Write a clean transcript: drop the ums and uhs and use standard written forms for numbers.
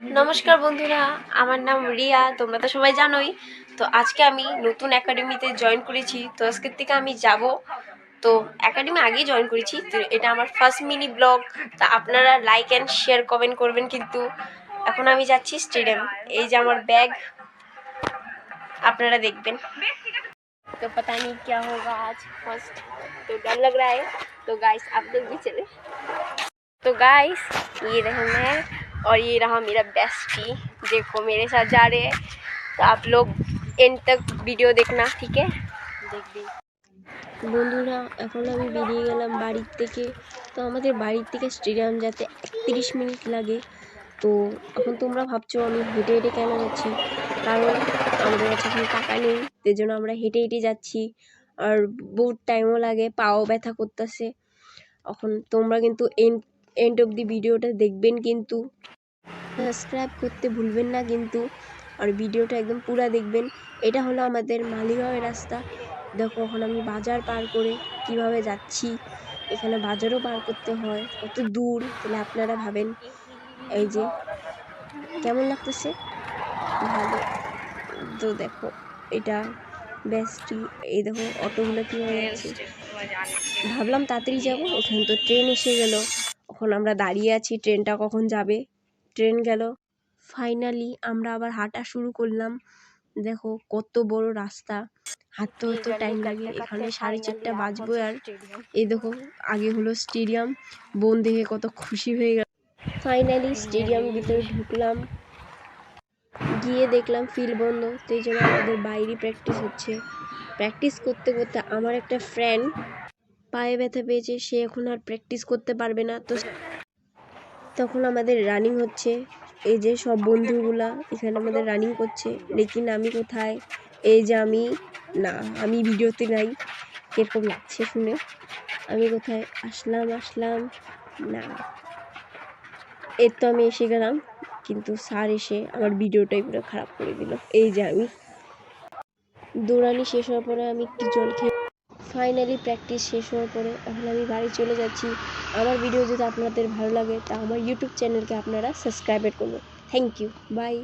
নমস্কার বন্ধুরা, আমার নাম রিয়া। তোমরা তো সবাই জানোই। তো আজকে আমি নতুন একাডেমিতে জয়েন করেছি। তো আজকের থেকে আমি যাব। তো একাডেমি আগেই জয়েন করেছি, তো এটা আমার ফার্স্ট মিনি ব্লগ। তা আপনারা লাইক অ্যান্ড শেয়ার কমেন্ট করবেন। কিন্তু এখন আমি যাচ্ছি স্টেডিয়াম। এই যে আমার ব্যাগ, আপনারা দেখবেন। तो पता नहीं क्या होगा आज फर्स्ट, तो डर लग रहा है। तो गाइस आप लोग भी चले। तो गाइस ये रहे मैं और ये रहा मेरा बेस्टी। देखो मेरे साथ जा रहे हैं। तो आप लोग एंड तक वीडियो देखना, ठीक है? देख भी বন্ধুরা, এখন আমি বেরিয়ে গেলাম বাড়ির থেকে। তো আমাদের বাড়ির থেকে স্টেডিয়াম যেতে 31 মিনিট লাগে। তো এখন তোমরা ভাবছো আমি হেঁটে হেঁটে কেন যাচ্ছি, কারণ আমাদের কাছে এখন টাকা নেই, সেই জন্য আমরা হেঁটে হেঁটে যাচ্ছি। আর বহুত টাইমও লাগে, পাও ব্যথা করতেছে। এখন তোমরা কিন্তু এন্ড অব দি ভিডিওটা দেখবেন, কিন্তু সাবস্ক্রাইব করতে ভুলবেন না কিন্তু। আর ভিডিওটা একদম পুরো দেখবেন। এটা হলো আমাদের মালিগাঁওয়ের রাস্তা। দেখো এখন আমি বাজার পার করে কিভাবে যাচ্ছি। এখানে বাজারও পার করতে হয়, কত দূর তাহলে আপনারা ভাবেন। এই যে কেমন লাগতেছে, ভালো। তো দেখো এটা বেস্টি। এই দেখো অটোগুলো কীভাবে যাচ্ছে। ভাবলাম তাড়াতাড়ি যাবো, এখানে তো ট্রেন এসে গেল। এখন আমরা দাঁড়িয়ে আছি ট্রেনটা কখন যাবে। ট্রেন গেল। ফাইনালি আমরা আবার হাঁটা শুরু করলাম। দেখো কত বড় রাস্তা, হাঁটতে হতে টাইম লাগে। এখানে 4:30 বাজবে। আর এই দেখো আগে হলো স্টেডিয়াম। বোন দেখে কত খুশি হয়ে গেল। ফাইনালি স্টেডিয়াম ভিতরে ঢুকলাম, গিয়ে দেখলাম ফিল্ড বন্ধ, সেই জন্য আমাদের বাইরে প্র্যাকটিস হচ্ছে। প্র্যাকটিস করতে করতে আমার একটা ফ্রেন্ড পায়ে ব্যথা পেয়েছে, সে এখন আর প্র্যাকটিস করতে পারবে না। তো তখন আমাদের রানিং হচ্ছে। এই যে সব বন্ধুগুলা এখানে আমাদের রানিং করছে, লেকিন আমি কোথায়? এই যে আমি আমি ভিডিওতে নাই। কিরকম লাগছে শুনে? আমি কোথায়? আসলাম না। এই তো আমি এসে গেলাম, কিন্তু স্যার এসে আমার ভিডিওটাই পুরো খারাপ করে দিল। এই যে আমি দৌড়ানি শেষ হওয়ার পরে আমি একটু জল খেয়ে ফাইনালি প্র্যাকটিস শেষ হওয়ার পরে এখন আমি বাড়ি চলে যাচ্ছি। আমার ভিডিও যদি আপনাদের ভালো লাগে তা আমার ইউটিউব চ্যানেলকে আপনারা সাবস্ক্রাইব করবেন। Thank you, by.